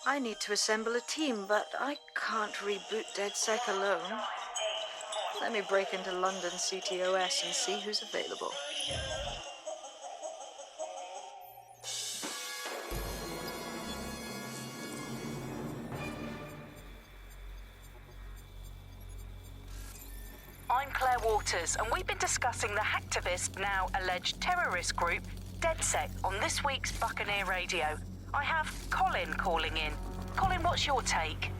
I need to assemble a team, but I can't reboot DedSec alone. Let me break into London CTOS and see who's available. I'm Claire Waters, and we've been discussing the hacktivist, now alleged terrorist group, DedSec, on this week's Buccaneer Radio. I have Colin calling in. Colin, what's your take?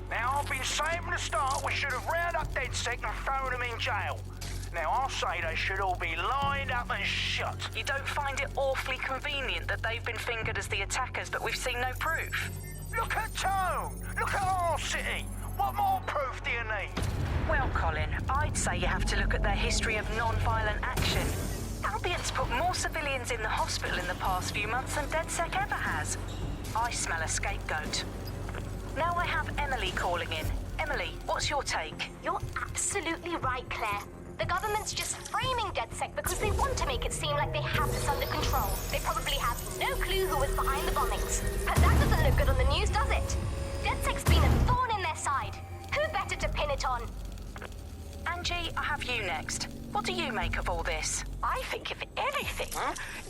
Now, I've been saying from the start we should have rounded up DedSec and thrown them in jail. Now, I'll say they should all be lined up and shot. You don't find it awfully convenient that they've been fingered as the attackers, but we've seen no proof? Look at Tone! Look at our city! What more proof do you need? Well, Colin, I'd say you have to look at their history of non-violent action. Albion's put more civilians in the hospital in the past few months than DedSec ever has. I smell a scapegoat. Now I have Emily calling in. Emily, what's your take? You're absolutely right, Claire. The government's just framing DedSec because they want to make it seem like they have this under control. They probably have no clue who was behind the bombings. But that doesn't look good on the news, does it? DedSec's been a thorn in their side. Who better to pin it on? Angie, I have you next. What do you make of all this? I think, if anything,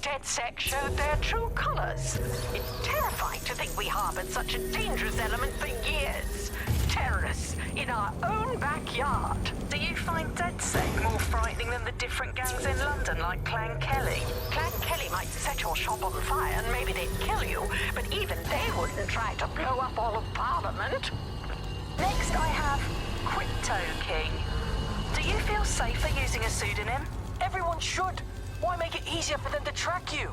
DedSec showed their true colors. It's terrifying to think we harbored such a dangerous element for years. Terrorists in our own backyard. Do you find DedSec more frightening than the different gangs in London, like Clan Kelly? Clan Kelly might set your shop on fire and maybe they'd kill you, but even they wouldn't try to blow up all of Parliament. Next, I have Crypto King. Do you feel safer using a pseudonym? Everyone should. Why make it easier for them to track you?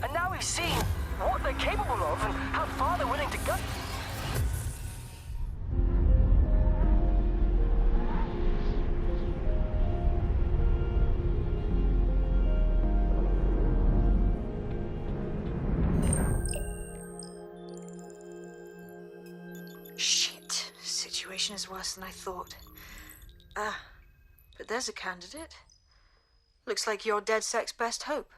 And now we've seen what they're capable of and how far they're willing to go. Shit. Situation is worse than I thought. But there's a candidate. Looks like you're DedSec's best hope.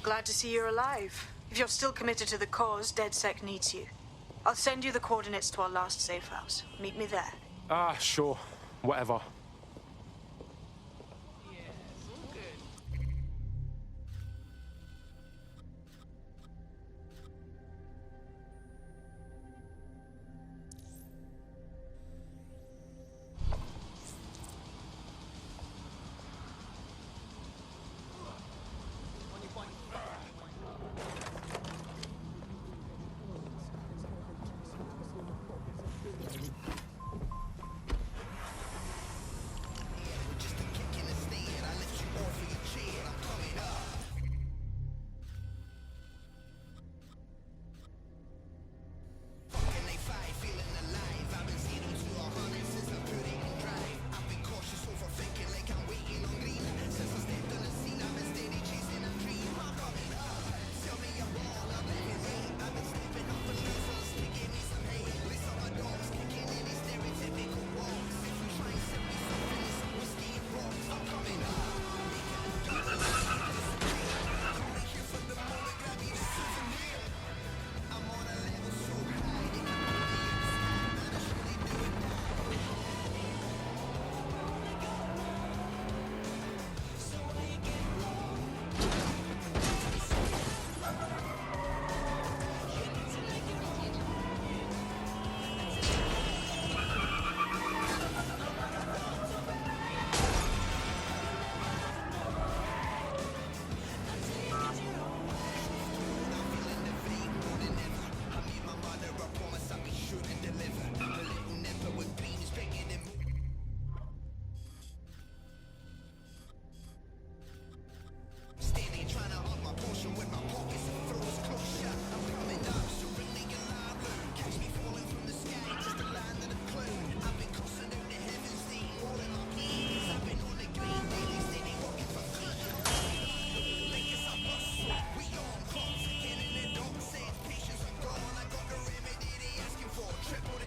Glad to see you're alive. If you're still committed to the cause, DedSec needs you. I'll send you the coordinates to our last safe house. Meet me there. Sure. Whatever.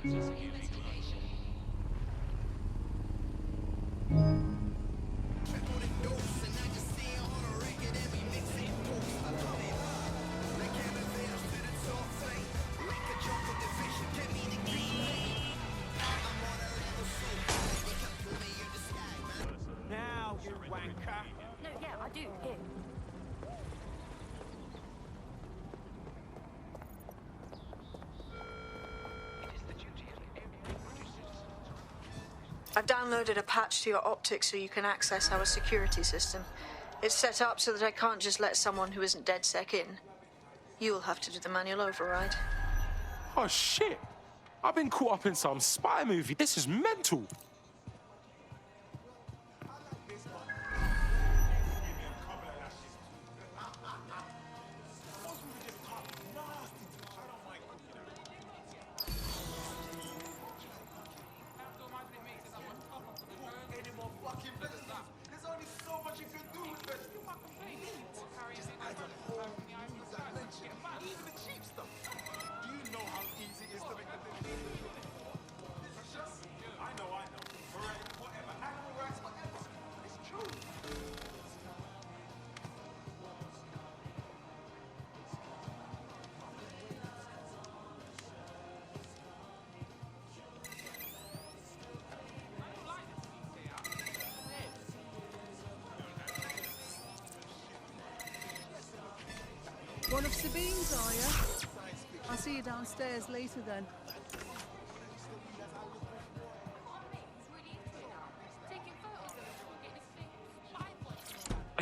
Now, you wanker. No, yeah, I do. Here. I've downloaded a patch to your optics so you can access our security system. It's set up so that I can't just let someone who isn't DedSec in. You'll have to do the manual override. Oh shit! I've been caught up in some spy movie. This is mental. One of Sabine's, are you? I'll see you downstairs later then.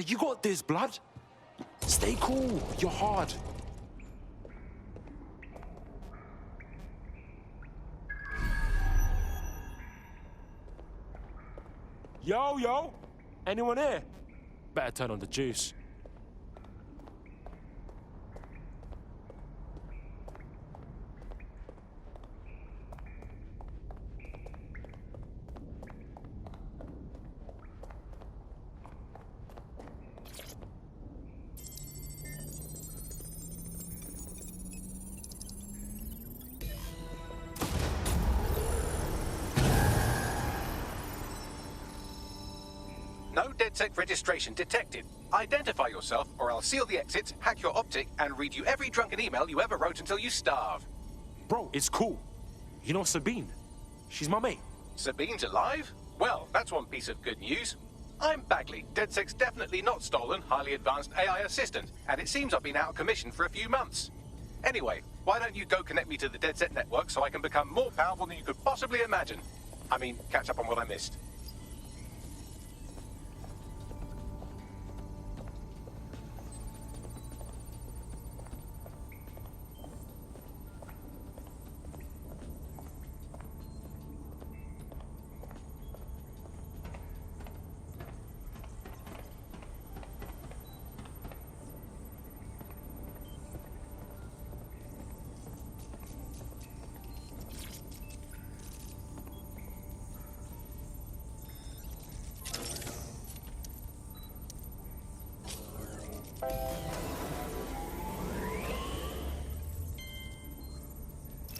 You got this, blood. Stay cool. You're hard. Yo. Anyone here? Better turn on the juice. No DedSec registration detected. Identify yourself, or I'll seal the exits, hack your optic, and read you every drunken email you ever wrote until you starve. Bro, it's cool. You know Sabine? She's my mate. Sabine's alive? Well, that's one piece of good news. I'm Bagley, DedSec's definitely not stolen, highly advanced AI assistant, and it seems I've been out of commission for a few months. Anyway, why don't you go connect me to the DedSec network so I can become more powerful than you could possibly imagine? I mean, catch up on what I missed.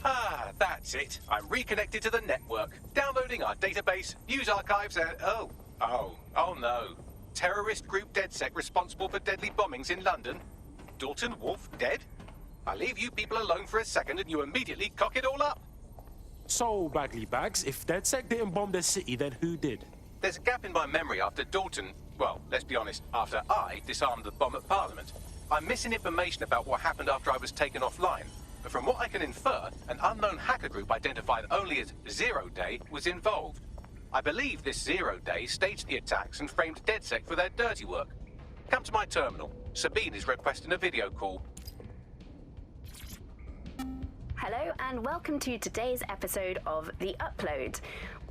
Ah, that's it. I'm reconnected to the network, downloading our database, news archives, and oh no. Terrorist group DedSec responsible for deadly bombings in London. Dalton Wolf dead? I leave you people alone for a second and you immediately cock it all up. So, Bagley Bags, if DedSec didn't bomb the city, then who did? There's a gap in my memory after Dalton, well, let's be honest, after I disarmed the bomb at Parliament. I'm missing information about what happened after I was taken offline. But from what I can infer, an unknown hacker group identified only as Zero Day was involved. I believe this Zero Day staged the attacks and framed DedSec for their dirty work. Come to my terminal. Sabine is requesting a video call. Hello and welcome to today's episode of The Upload.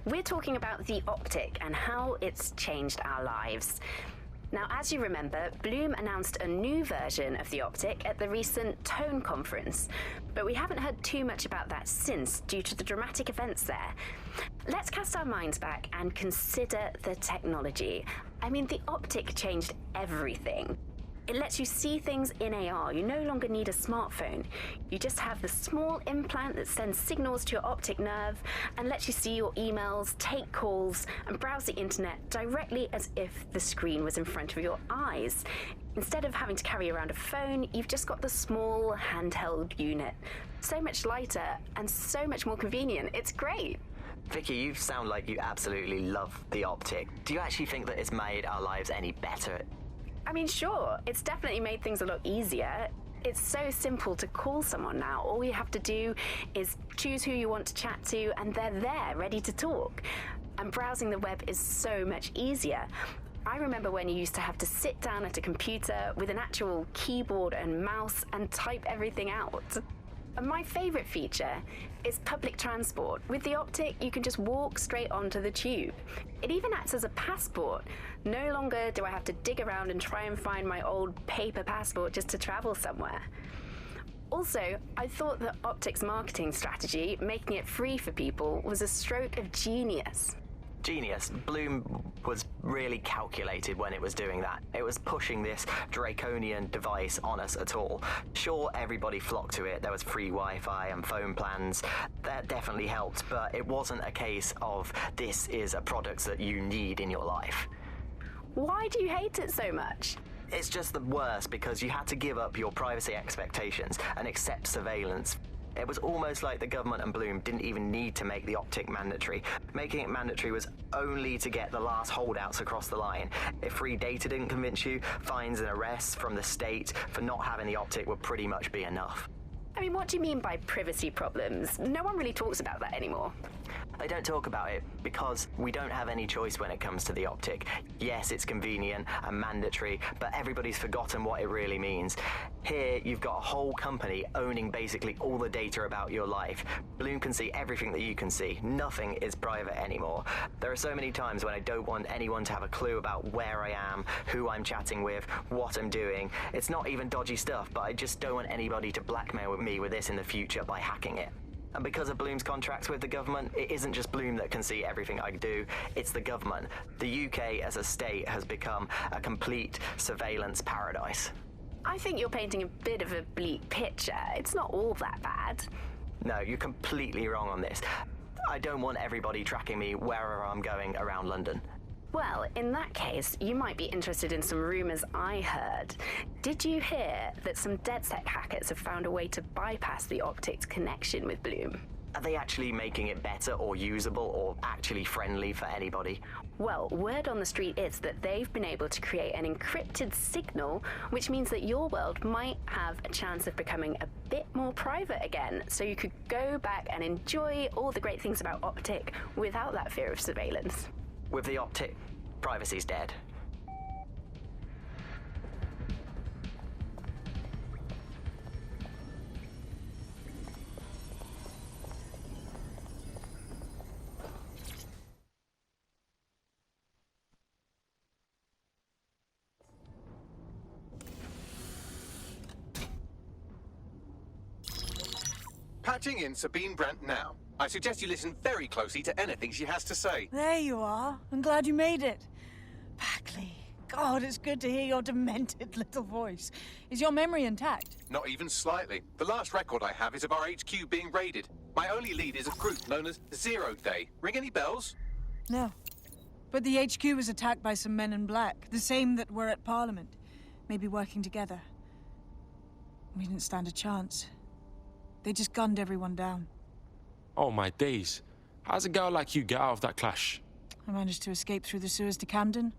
We're talking about the optic and how it's changed our lives. Now, as you remember, Bloom announced a new version of the optic at the recent Tone conference, but we haven't heard too much about that since due to the dramatic events there. Let's cast our minds back and consider the technology. I mean, the optic changed everything. It lets you see things in AR. You no longer need a smartphone. You just have the small implant that sends signals to your optic nerve and lets you see your emails, take calls, and browse the internet directly as if the screen was in front of your eyes. Instead of having to carry around a phone, you've just got the small handheld unit. So much lighter and so much more convenient. It's great. Vicky, you sound like you absolutely love the optic. Do you actually think that it's made our lives any better? I mean, sure, it's definitely made things a lot easier. It's so simple to call someone now. All you have to do is choose who you want to chat to, and they're there, ready to talk. And browsing the web is so much easier. I remember when you used to have to sit down at a computer with an actual keyboard and mouse and type everything out. And my favourite feature is public transport. With the optic, you can just walk straight onto the tube. It even acts as a passport. No longer do I have to dig around and try and find my old paper passport just to travel somewhere. Also, I thought that Optic's marketing strategy, making it free for people, was a stroke of genius. Genius. Bloom was really calculated when it was doing that. It was pushing this draconian device on us at all. Sure, everybody flocked to it. There was free Wi-Fi and phone plans. That definitely helped, but it wasn't a case of this is a product that you need in your life. Why do you hate it so much? It's just the worst because you had to give up your privacy expectations and accept surveillance. It was almost like the government and Bloom didn't even need to make the optic mandatory. Making it mandatory was only to get the last holdouts across the line. If free data didn't convince you, fines and arrests from the state for not having the optic would pretty much be enough. I mean, what do you mean by privacy problems? No one really talks about that anymore. They don't talk about it because we don't have any choice when it comes to the optic. Yes, it's convenient and mandatory, but everybody's forgotten what it really means. Here, you've got a whole company owning basically all the data about your life. Bloom can see everything that you can see. Nothing is private anymore. There are so many times when I don't want anyone to have a clue about where I am, who I'm chatting with, what I'm doing. It's not even dodgy stuff, but I just don't want anybody to blackmail me with this in the future by hacking it. And because of Bloom's contracts with the government, it isn't just Bloom that can see everything I do, it's the government. The UK as a state has become a complete surveillance paradise. I think you're painting a bit of a bleak picture. It's not all that bad. No, you're completely wrong on this. I don't want everybody tracking me wherever I'm going around London. Well, in that case, you might be interested in some rumours I heard. Did you hear that some DedSec hackers have found a way to bypass the optic's connection with Bloom? Are they actually making it better or usable or actually friendly for anybody? Well, word on the street is that they've been able to create an encrypted signal, which means that your world might have a chance of becoming a bit more private again, so you could go back and enjoy all the great things about Optic without that fear of surveillance. With the optic, privacy's dead. Patching in Sabine Brandt now. I suggest you listen very closely to anything she has to say. There you are. I'm glad you made it. Packley. God, it's good to hear your demented little voice. Is your memory intact? Not even slightly. The last record I have is of our HQ being raided. My only lead is a group known as Zero Day. Ring any bells? No. But the HQ was attacked by some men in black, the same that were at Parliament. Maybe working together. We didn't stand a chance. They just gunned everyone down. Oh my days. How's a girl like you get out of that clash? I managed to escape through the sewers to Camden.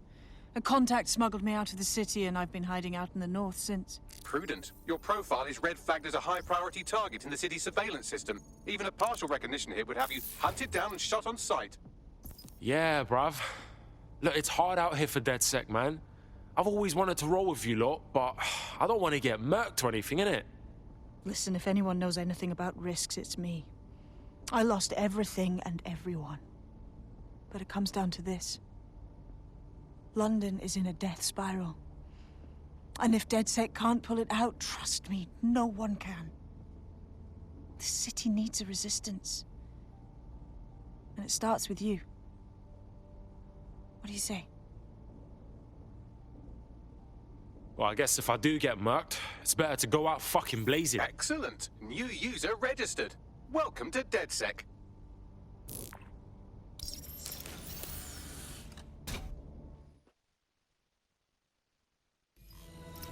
A contact smuggled me out of the city, and I've been hiding out in the north since. Prudent. Your profile is red flagged as a high-priority target in the city's surveillance system. Even a partial recognition here would have you hunted down and shot on sight. Yeah, bruv. Look, it's hard out here for DedSec, man. I've always wanted to roll with you lot, but I don't want to get murked or anything, innit? Listen, if anyone knows anything about risks, it's me. I lost everything and everyone. But it comes down to this. London is in a death spiral. And if DedSec can't pull it out, trust me, no one can. The city needs a resistance. And it starts with you. What do you say? Well, I guess if I do get murked, it's better to go out fucking blazing. Excellent. New user registered. Welcome to DedSec.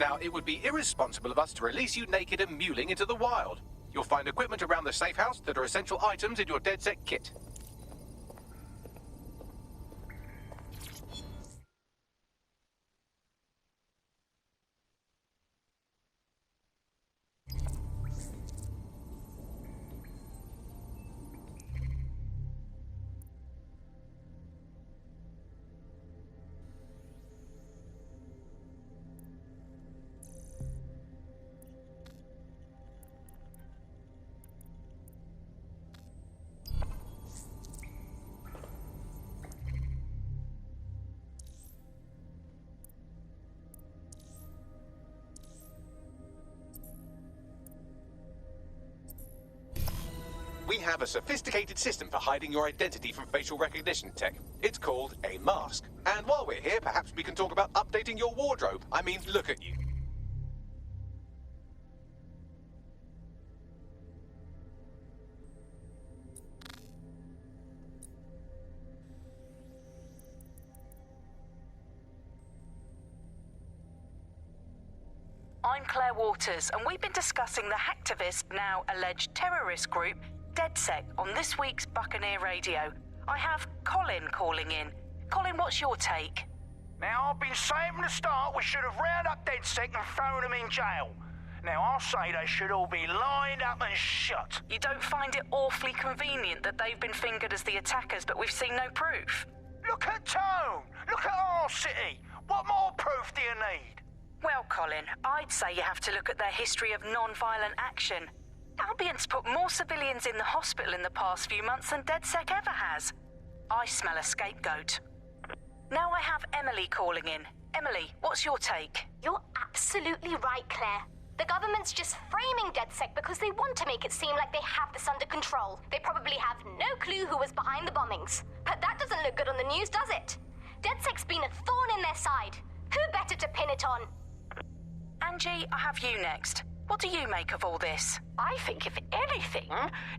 Now, it would be irresponsible of us to release you naked and mewling into the wild. You'll find equipment around the safe house that are essential items in your DedSec kit. We have a sophisticated system for hiding your identity from facial recognition tech. It's called a mask. And while we're here, perhaps we can talk about updating your wardrobe. I mean, look at you. I'm Claire Waters, and we've been discussing the hacktivist, now alleged terrorist group, DedSec, on this week's Buccaneer Radio. I have Colin calling in. Colin, what's your take? Now, I've been saying from the start we should have rounded up DedSec and thrown them in jail. Now, I'll say they should all be lined up and shot. You don't find it awfully convenient that they've been fingered as the attackers, but we've seen no proof? Look at Tone! Look at our city! What more proof do you need? Well, Colin, I'd say you have to look at their history of non-violent action. Albion's put more civilians in the hospital in the past few months than DedSec ever has. I smell a scapegoat. Now I have Emily calling in. Emily, what's your take? You're absolutely right, Claire. The government's just framing DedSec because they want to make it seem like they have this under control. They probably have no clue who was behind the bombings. But that doesn't look good on the news, does it? DedSec's been a thorn in their side. Who better to pin it on? Angie, I have you next. What do you make of all this? I think, if anything,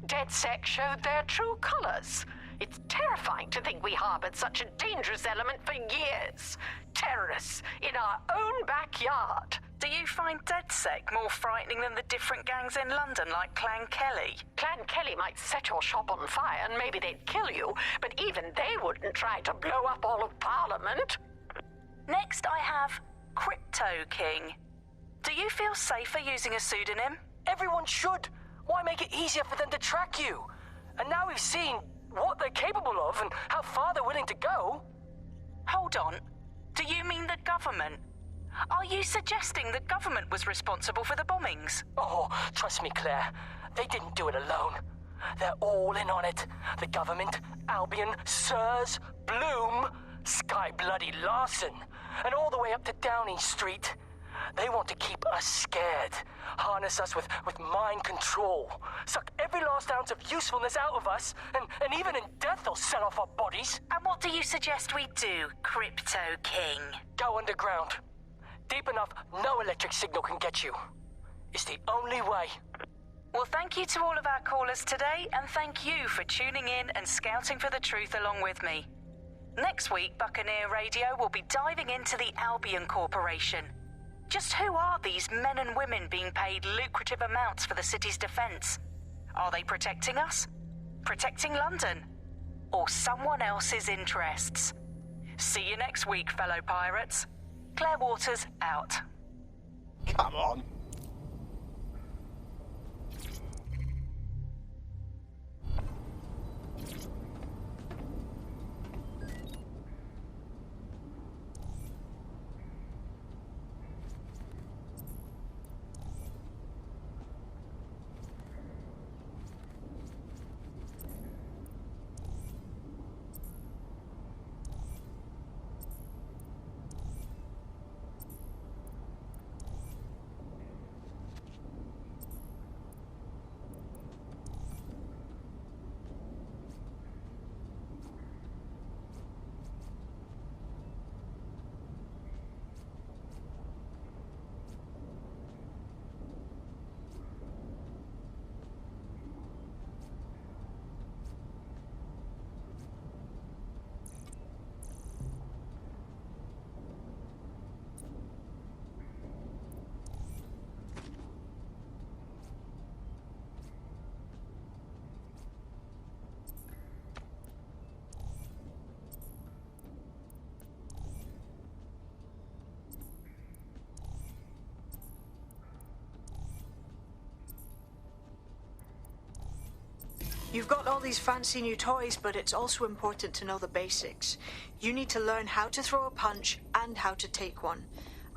DedSec showed their true colors. It's terrifying to think we harbored such a dangerous element for years. Terrorists in our own backyard. Do you find DedSec more frightening than the different gangs in London, like Clan Kelly? Clan Kelly might set your shop on fire and maybe they'd kill you, but even they wouldn't try to blow up all of Parliament. Next, I have Crypto King. Do you feel safer using a pseudonym? Everyone should. Why make it easier for them to track you? And now we've seen what they're capable of and how far they're willing to go. Hold on. Do you mean the government? Are you suggesting the government was responsible for the bombings? Oh, trust me, Claire. They didn't do it alone. They're all in on it. The government, Albion, Sirs, Bloom, Sky Bloody Larson, and all the way up to Downing Street. They want to keep us scared, harness us with mind control, suck every last ounce of usefulness out of us, and even in death they'll sell off our bodies. And what do you suggest we do, Crypto King? Go underground. Deep enough, no electric signal can get you. It's the only way. Well, thank you to all of our callers today, and thank you for tuning in and scouting for the truth along with me. Next week, Buccaneer Radio will be diving into the Albion Corporation. Just who are these men and women being paid lucrative amounts for the city's defense? Are they protecting us? Protecting London? Or someone else's interests? See you next week, fellow pirates. Claire Waters, out. Come on. You've got all these fancy new toys, but it's also important to know the basics. You need to learn how to throw a punch and how to take one.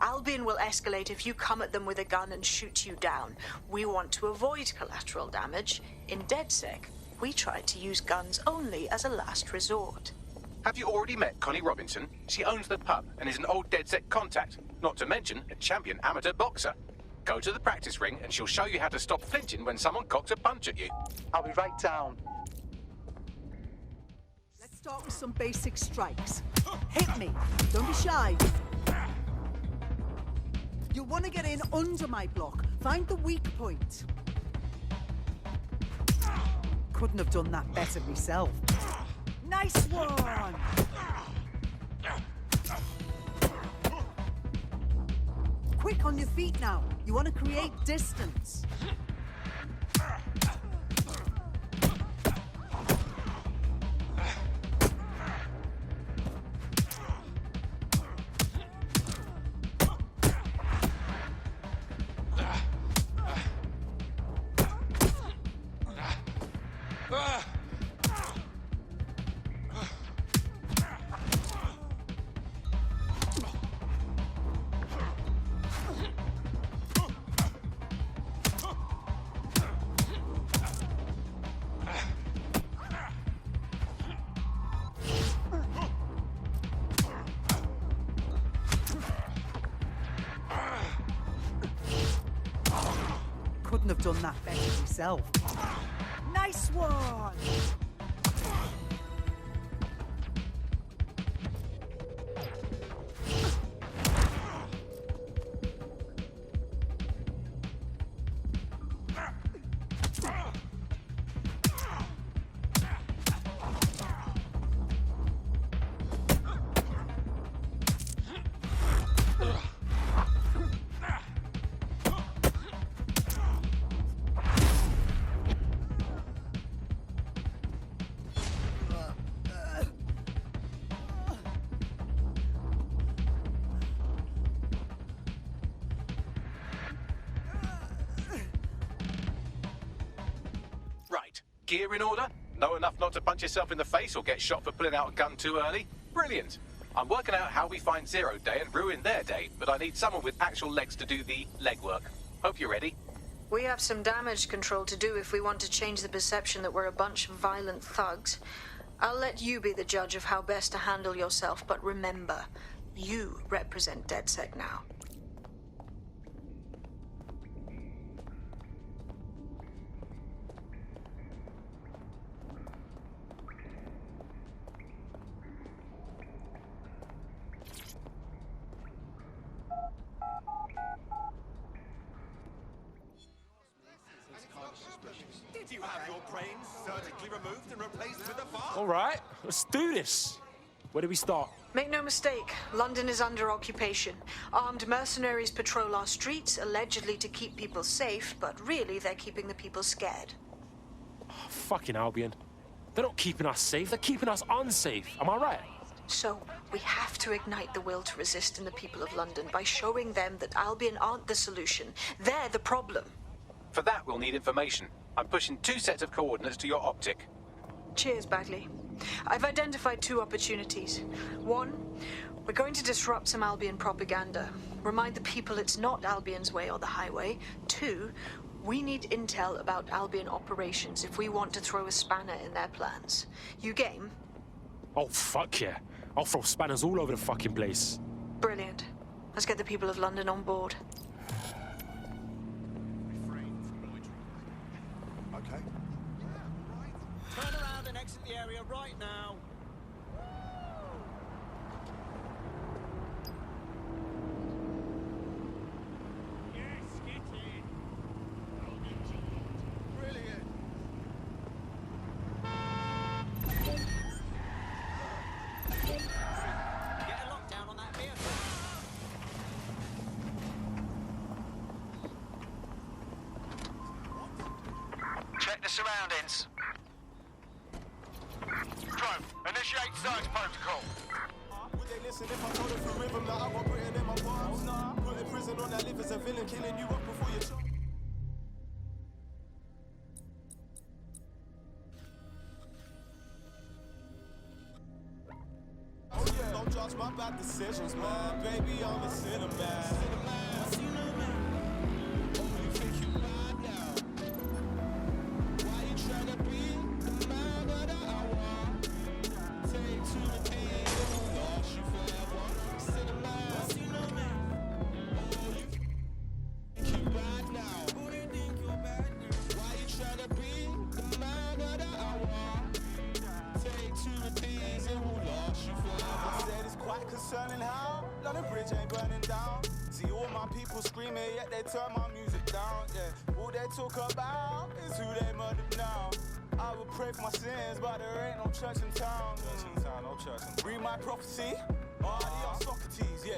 Albion will escalate if you come at them with a gun and shoot you down. We want to avoid collateral damage. In DedSec, we try to use guns only as a last resort. Have you already met Connie Robinson? She owns the pub and is an old DedSec contact, not to mention a champion amateur boxer. Go to the practice ring and she'll show you how to stop flinching when someone cocks a punch at you. I'll be right down. Let's start with some basic strikes. Hit me. Don't be shy. You'll want to get in under my block. Find the weak point. Couldn't have done that better myself. Nice one! Quick on your feet now. You want to create distance. Couldn't have done that better myself. Nice one! Gear in order? Know enough not to punch yourself in the face or get shot for pulling out a gun too early? Brilliant. I'm working out how we find Zero Day and ruin their day, but I need someone with actual legs to do the legwork. Hope you're ready. We have some damage control to do if we want to change the perception that we're a bunch of violent thugs. I'll let you be the judge of how best to handle yourself, but remember, you represent DedSec now. Did you have your brains surgically removed and replaced with a bar? All right, let's do this. Where do we start? Make no mistake, London is under occupation. Armed mercenaries patrol our streets, allegedly to keep people safe, but really they're keeping the people scared. Oh, fucking Albion. They're not keeping us safe, they're keeping us unsafe. Am I right? So, we have to ignite the will to resist in the people of London by showing them that Albion aren't the solution. They're the problem. For that, we'll need information. I'm pushing 2 sets of coordinates to your optic. Cheers, Bagley. I've identified 2 opportunities. 1, we're going to disrupt some Albion propaganda. Remind the people it's not Albion's way or the highway. 2, we need intel about Albion operations if we want to throw a spanner in their plans. You game? Oh, fuck yeah. I'll throw spanners all over the fucking place. Brilliant. Let's get the people of London on board. Okay. Turn around and exit the area right now. Yes, get in. Brilliant. Get a lockdown on that vehicle. Check the surroundings. Drone, initiate search protocol. Would they listen if I told them through rhythm that I got Britain in my palms? Put a prison on that live as a villain, killing you up before you much my bad decisions, man. Baby, I'm a sinner, man. Only think you bad now. Why you tryna be the man of the hour? Take to the pain, lost you forever. Sinner, man. Only think you bad now. Why you tryna be the man of the hour? Take to the things and who lost you forever. Said it's quite concerning how London Bridge ain't burning down. See all my people screaming, yet they turn my music down. Yeah, all they talk about is who they murdered now. I would pray for my sins, but there ain't no church in town. No church in town. Read my prophecy. Adios, Socrates, yeah.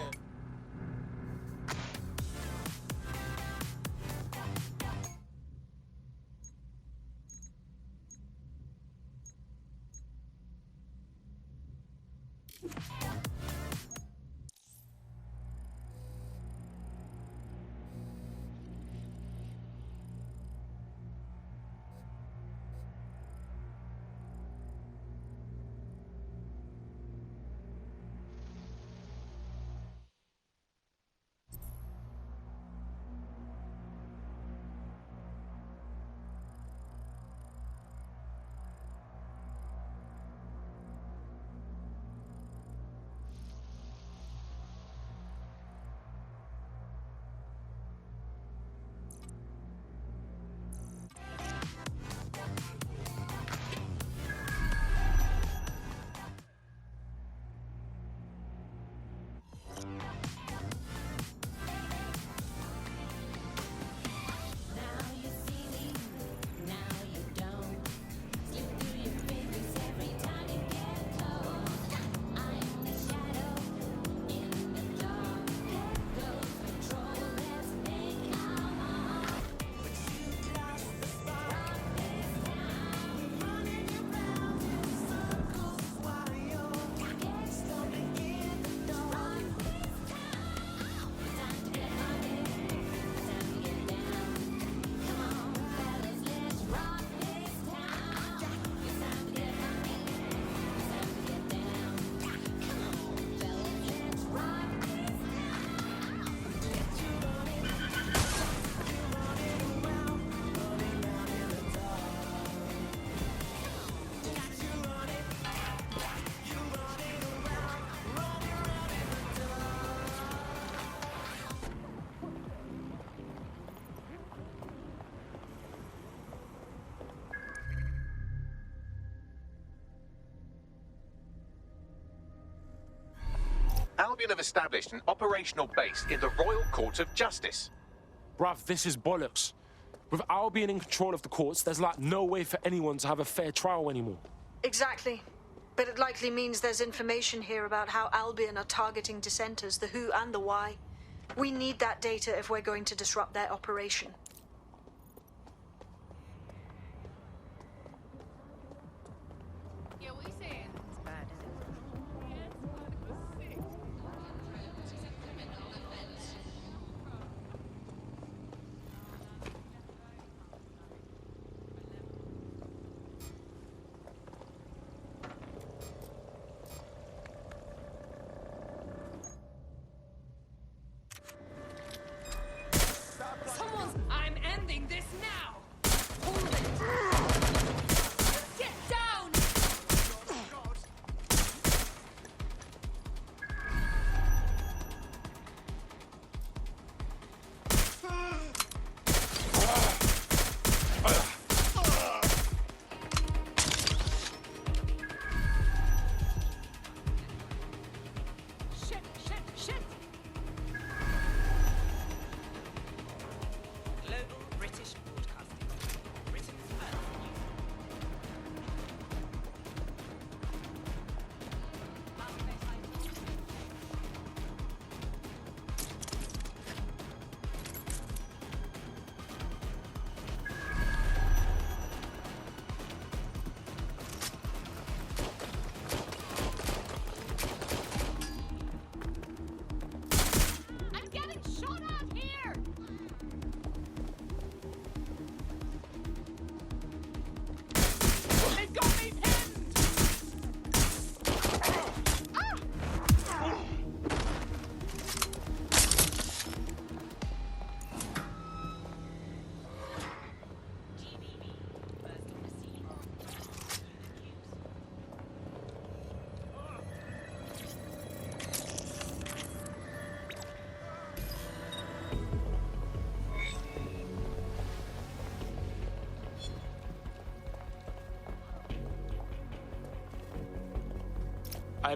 Albion have established an operational base in the Royal Court of Justice. Bruv, this is bollocks. With Albion in control of the courts, there's like no way for anyone to have a fair trial anymore. Exactly. But it likely means there's information here about how Albion are targeting dissenters, the who and the why. We need that data if we're going to disrupt their operation. Yeah, what are you saying? It's bad, Someone's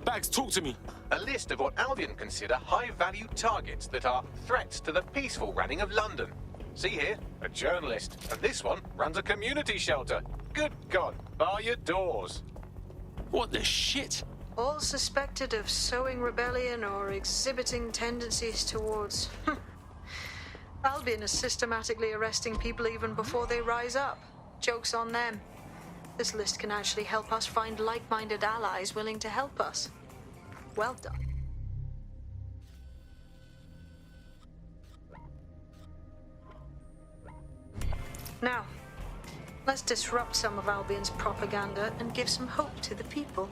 Bags, talk to me. A list of what Albion consider high-value targets that are threats to the peaceful running of London. See here, a journalist, and this one runs a community shelter. Good God, bar your doors. What the shit? All suspected of sowing rebellion or exhibiting tendencies towards... Albion is systematically arresting people even before they rise up. Joke's on them. This list can actually help us find like-minded allies willing to help us. Well done. Now, let's disrupt some of Albion's propaganda and give some hope to the people.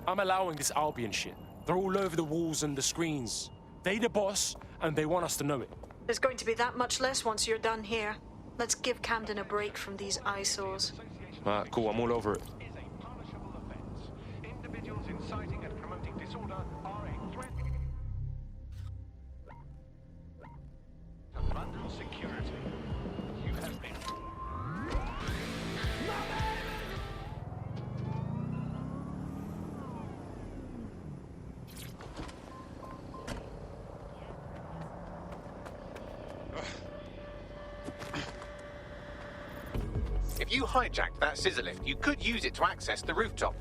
I'm allowing this Albion shit. They're all over the walls and the screens. They the boss, and they want us to know it. There's going to be that much less once you're done here. Let's give Camden a break from these eyesores. Alright, cool, I'm all over it. Is a punishable offence. Individuals inciting and promoting disorder are a threat to London security. You have been... If you hijacked that scissor lift, you could use it to access the rooftop.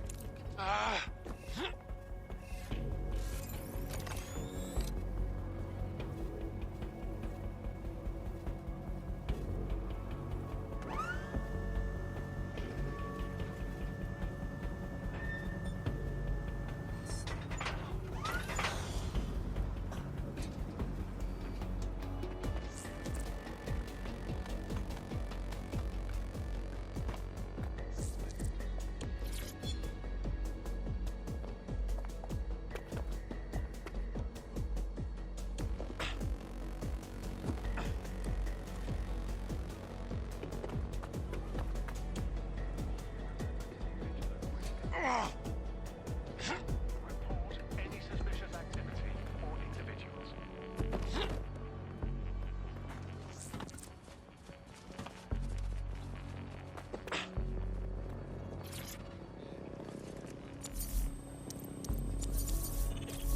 Report any suspicious activity or individuals.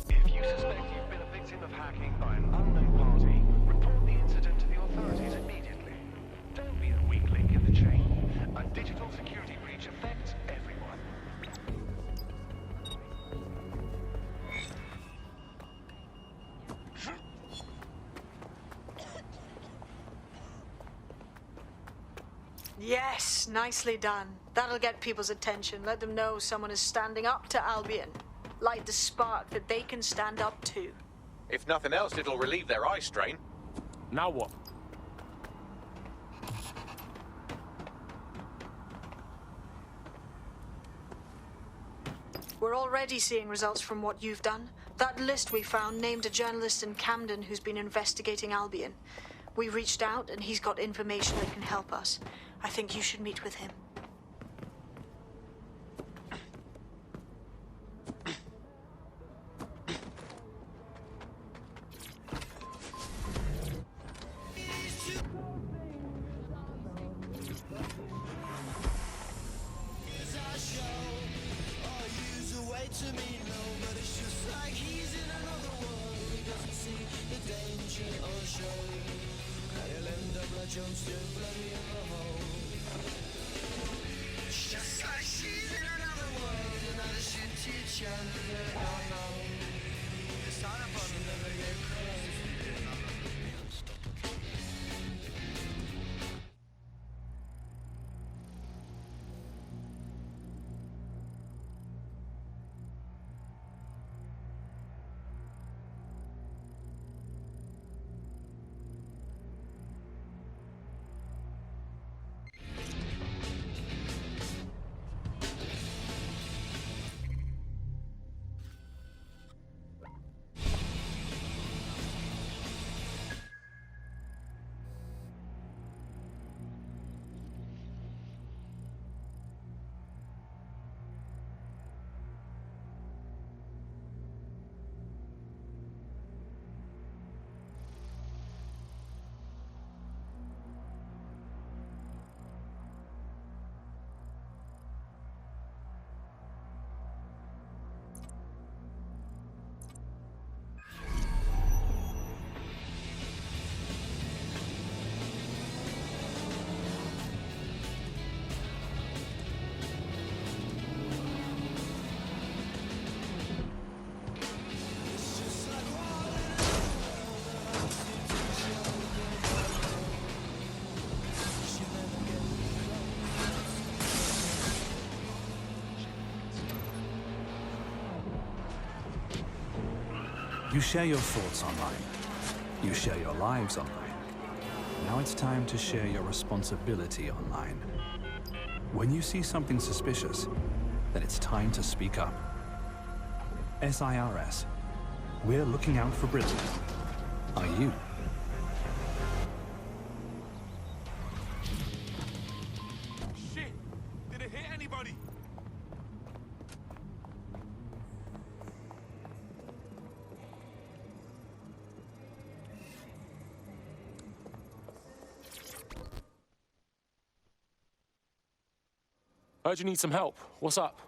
If you suspect you've been a victim of hacking by an unknown party, report the incident to the authorities immediately. Don't be a weak link in the chain. A digital security breach affects everyone. Yes, nicely done. That'll get people's attention. Let them know someone is standing up to Albion. Light the spark that they can stand up to. If nothing else, it'll relieve their eye strain. Now what? We're already seeing results from what you've done. That list we found named a journalist in Camden who's been investigating Albion. We reached out and he's got information that can help us. I think you should meet with him. jumps still bloody in the hole. Just like she's in another world, another shit teacher. No. It's not a fun, never get close. You share your thoughts online. You share your lives online. Now it's time to share your responsibility online. When you see something suspicious, then it's time to speak up. SIRS. We're looking out for Britain. Are you? Shit! Did it hit anybody? Heard you need some help. What's up?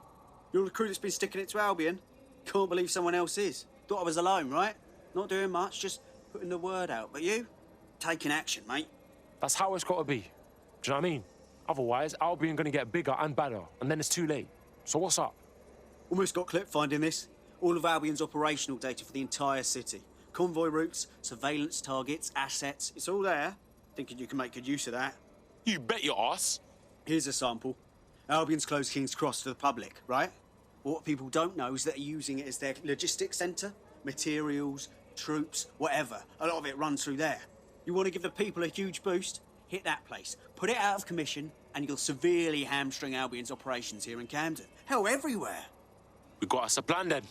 You're the crew that's been sticking it to Albion. Can't believe someone else is. Thought I was alone, right? Not doing much, just putting the word out. But you? Taking action, mate. That's how it's got to be. Do you know what I mean? Otherwise, Albion gonna get bigger and badder, and then it's too late. So what's up? Almost got clipped finding this. All of Albion's operational data for the entire city. Convoy routes, surveillance targets, assets. It's all there. Thinking you can make good use of that. You bet your ass. Here's a sample. Albion's closed King's Cross to the public, right? What people don't know is that they're using it as their logistics centre. Materials, troops, whatever. A lot of it runs through there. You want to give the people a huge boost? Hit that place. Put it out of commission, and you'll severely hamstring Albion's operations here in Camden. Hell, everywhere. We got us a plan then.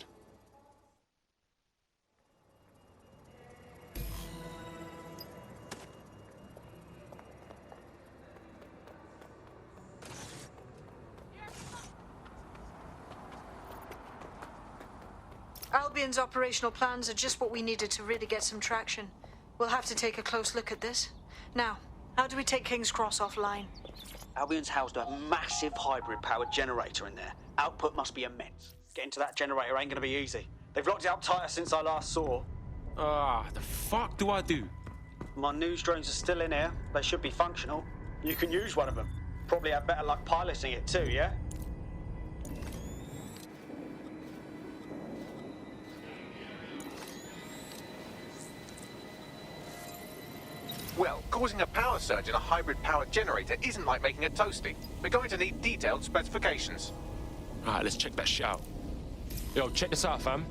Albion's operational plans are just what we needed to really get some traction. We'll have to take a close look at this. Now, how do we take King's Cross offline? Albion's housed a massive hybrid-powered generator in there. Output must be immense. Getting to that generator ain't gonna be easy. They've locked it up tighter since I last saw. The fuck do I do? My news drones are still in here. They should be functional. You can use one of them. Probably have better luck piloting it too, yeah? Well, causing a power surge in a hybrid-powered generator isn't like making a toasty. We're going to need detailed specifications. Alright, let's check that shit out. Yo, check this out, fam.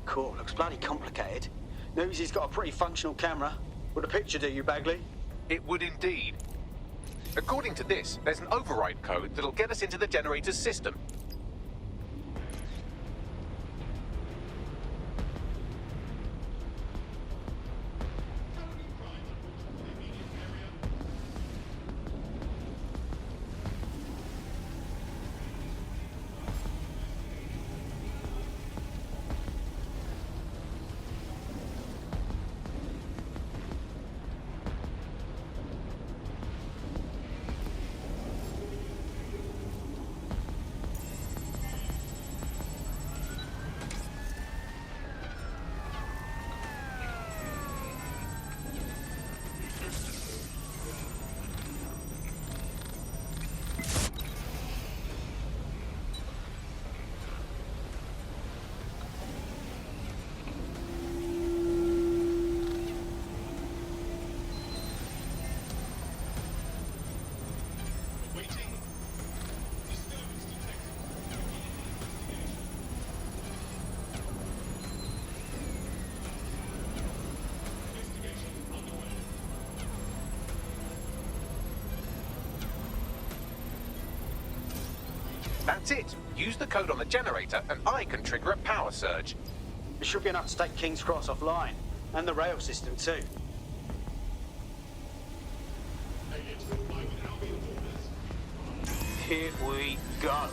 Cool, looks bloody complicated. Newsy's got a pretty functional camera. Would a picture do you, Bagley? It would indeed. According to this, there's an override code that'll get us into the generator's system. That's it. Use the code on the generator and I can trigger a power surge. It should be enough to take King's Cross offline. And the rail system too. Here we go.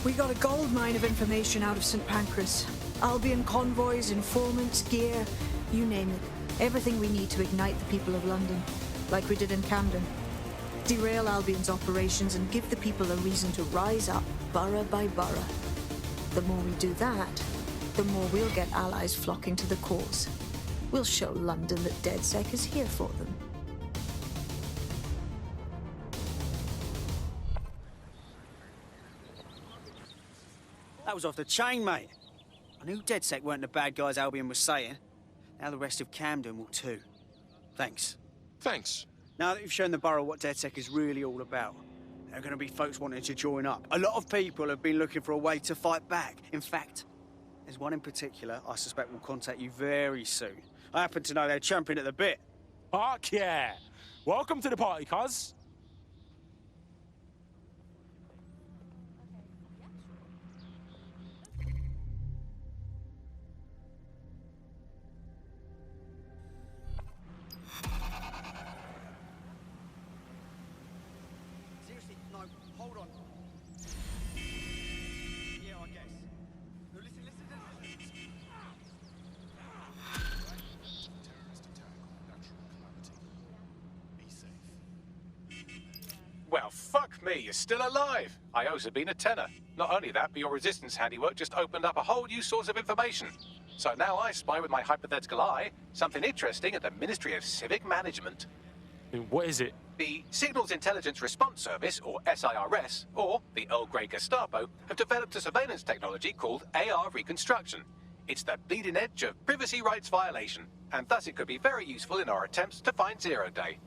We got a gold mine of information out of St. Pancras. Albion convoys, informants, gear, you name it. Everything we need to ignite the people of London, like we did in Camden. Derail Albion's operations and give the people a reason to rise up, borough by borough. The more we do that, the more we'll get allies flocking to the cause. We'll show London that DedSec is here for them. That was off the chain, mate. I knew DedSec weren't the bad guys Albion was saying. Now the rest of Camden will too. Thanks. Thanks. Now that you've shown the borough what DedSec is really all about, there are going to be folks wanting to join up. A lot of people have been looking for a way to fight back. In fact, there's one in particular I suspect will contact you very soon. I happen to know they're champing at the bit. Fuck yeah! Welcome to the party, cuz. Seriously, no, hold on. Yeah, I guess. No, listen. Well, fuck me, you're still alive. I owe Sabine a tenner. Not only that, but your resistance handiwork just opened up a whole new source of information. So now I spy with my hypothetical eye something interesting at the Ministry of Civic Management. What is it? The Signals Intelligence Response Service, or SIRS, or the Earl Grey Gestapo, have developed a surveillance technology called AR Reconstruction. It's the bleeding edge of privacy rights violation, and thus it could be very useful in our attempts to find Zero Day.